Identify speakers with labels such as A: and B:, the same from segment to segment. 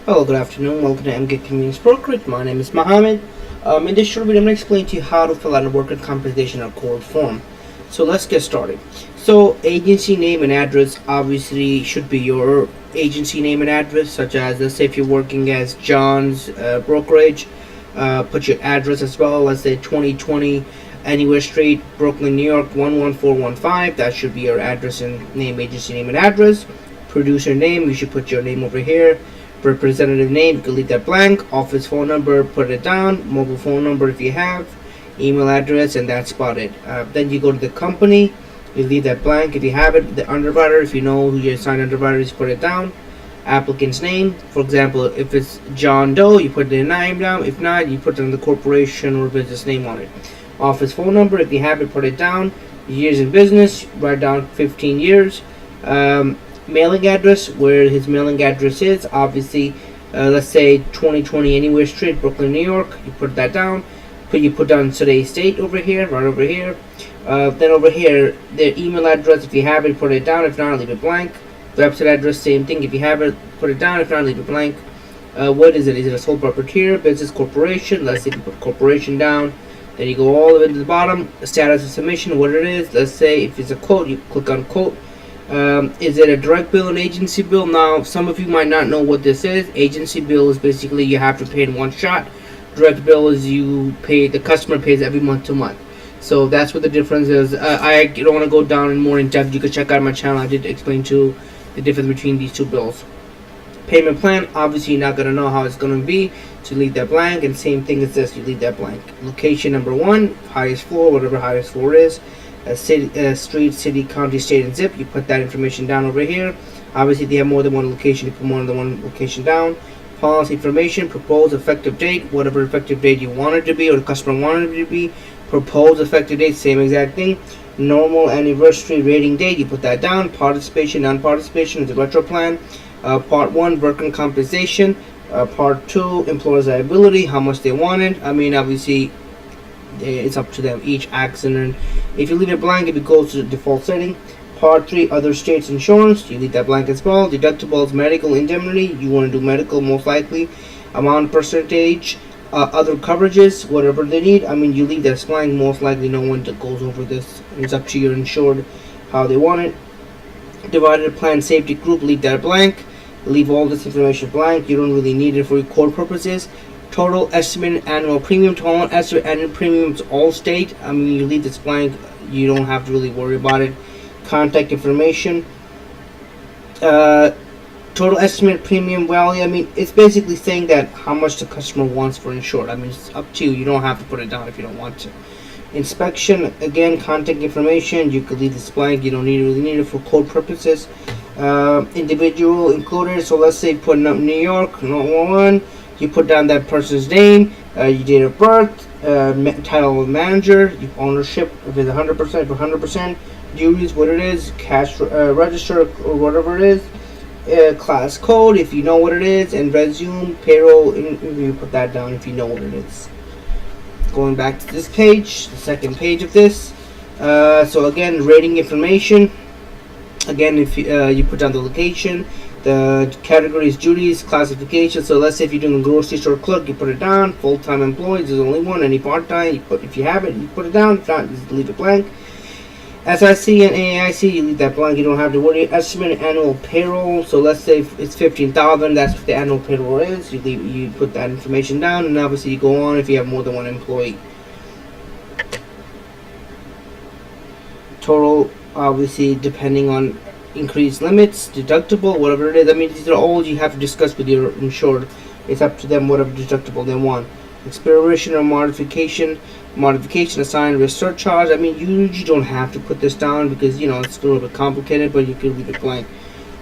A: Hello, good afternoon. Welcome to MK Convenience Brokerage. My name is Mohammed. In this short video, I'm going to explain to you how to fill out a workers' compensation accord form. So let's get started. So agency name and address obviously should be your agency name and address, such as let's say if you're working as John's Brokerage, put your address as well. Let's say 2020 Anywhere Street, Brooklyn, New York 11415. That should be your address and name, agency name and address. Producer name, you should put your name over here. Representative name, you can leave that blank. Office phone number, put it down. Mobile phone number if you have. Email address, and that's about it. Then you go to the company, you leave that blank if you have it. The underwriter, if you know who your assigned underwriter is, put it down. Applicant's name, for example, if it's John Doe, you put the name down. If not, you put the corporation or business name on it. Office phone number, if you have it, put it down. Years in business, write down 15 years. Mailing address, where his mailing address is, obviously, let's say 2020 Anywhere Street, Brooklyn, New York. You put that down. You put down today's date over here, right over here. Then over here, their email address, if you have it, put it down. If not, leave it blank. Website address, same thing. If you have it, put it down. If not, leave it blank. What is it? Is it a sole proprietor, business, corporation? Let's say you put corporation down. Then you go all the way to the bottom. Status of submission, what it is. Let's say if it's a quote, you click on quote. Is it a direct bill, an agency bill? Now, some of you might not know what this is. Agency bill is basically you have to pay in one shot. Direct bill is you pay, the customer pays every month to month. So that's what the difference is. I don't want to go down in more in depth. You can check out my channel. I did explain to the difference between these two bills. Payment plan, obviously you're not going to know how it's going to be, so leave that blank. And same thing as this, you leave that blank. Location number 1, highest floor, whatever highest floor is. Street, city, county, state, and zip. You put that information down over here. Obviously, if you have more than one location, you put more than one location down. Policy information, propose effective date, whatever effective date you want it to be or the customer wanted it to be. Propose effective date, same exact thing. Normal anniversary rating date, you put that down. Participation, non-participation is the retro plan. Part 1, worker compensation. Part 2, employer's liability, how much they wanted. I mean, obviously, it's up to them, each accident. If you leave it blank, if it goes to the default setting. Part 3, other states insurance, you leave that blank as well. Deductibles, medical indemnity, you want to do medical most likely. Amount, percentage, other coverages, whatever they need. I mean, you leave that blank, most likely no one goes over this. It's up to your insured how they want it. Divided plan, safety group, leave that blank. Leave all this information blank, you don't really need it for record purposes. Total estimated annual premium, total estimated annual premiums, all state. I mean, you leave this blank, you don't have to really worry about it. Contact information, total estimated premium value. I mean, it's basically saying that how much the customer wants for insured. I mean, it's up to you. You don't have to put it down if you don't want to. Inspection, again, contact information. You could leave this blank. You don't really need it for code purposes. Individual included. So let's say putting up New York, no one. You put down that person's name, your date of birth, title of manager, ownership if it's 100%, if 100%, duties, what it is, cash register or whatever it is, class code if you know what it is, and resume, payroll, you put that down if you know what it is. Going back to this page, the second page of this. So again, rating information. Again, if you put down the location. The categories, duties, classification. So let's say if you're doing a grocery store clerk, you put it down. Full-time employees, there's only one. Any part-time, if you have it, you put it down. If not, just leave it blank. SIC and AIC, you leave that blank. You don't have to worry. Estimated annual payroll. So let's say if it's $15,000. That's what the annual payroll is. You put that information down, and obviously you go on if you have more than one employee. Total, obviously, depending on increased limits, deductible, whatever it is. I mean, these are all you have to discuss with your insured. It's up to them whatever deductible they want. Expiration or modification assigned risk surcharge. I mean, you usually don't have to put this down because you know it's a little bit complicated, but you can leave it blank.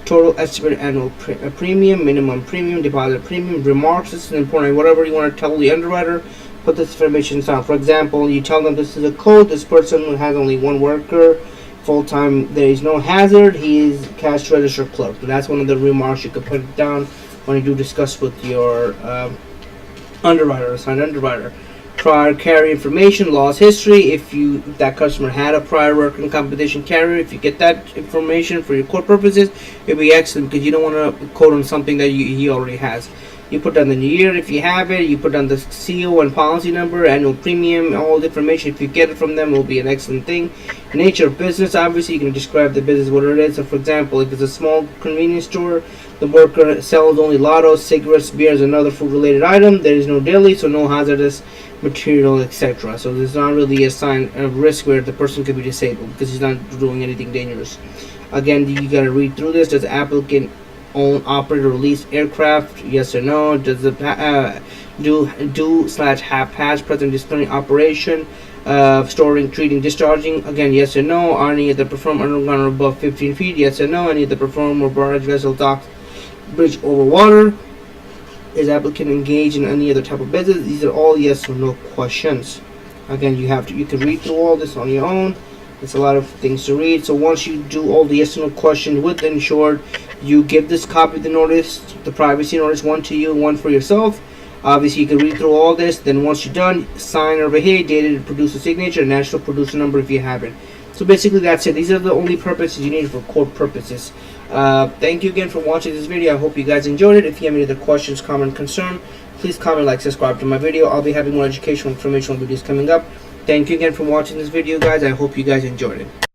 A: Total estimated annual premium, minimum premium, deposit premium, remarks. This is important. Whatever you want to tell the underwriter, put this information down. For example, you tell them this is a code. This person has only one worker. Full-time, there is no hazard, he is cash register clerk. So that's one of the remarks you could put it down when you do discuss with your underwriter, assigned underwriter. prior carrier information, loss history. If that customer had a prior workers' compensation carrier, if you get that information for your quote purposes, it'll be excellent because you don't want to quote on something that he already has. You put down the year if you have it. You put down the CO and policy number, annual premium, all the information. If you get it from them, it will be an excellent thing. Nature of business, obviously, you can describe the business, what it is. So, for example, if it's a small convenience store, the worker sells only lottos, cigarettes, beers, and other food-related items. There is no deli, so no hazardous material, etc. So there's not really a sign of risk where the person could be disabled because he's not doing anything dangerous. Again, you gotta read through this. Does the applicant own, operate, or release aircraft? Yes or no. Does the do/have past, present, displaying operation, storing, treating, discharging? Again, yes or no. Are any of the perform underground or above 15 feet? Yes or no. Any of the perform or barge, vessel, dock, bridge over water? Is applicant engaged in any other type of business? These are all yes or no questions. Again, you can read through all this on your own. It's a lot of things to read. So once you do all the yes or no questions with the insured, you give this copy of the notice, the privacy notice, one to you, one for yourself. Obviously, you can read through all this. Then once you're done, sign over here, dated, produce a signature, national producer number if you have it. So basically that's it. These are the only purposes you need for quote purposes. Thank you again for watching this video. I hope you guys enjoyed it. If you have any other questions, comment, concern, please comment, like, subscribe to my video. I'll be having more educational, informational videos coming up. Thank you again for watching this video, guys. I hope you guys enjoyed it.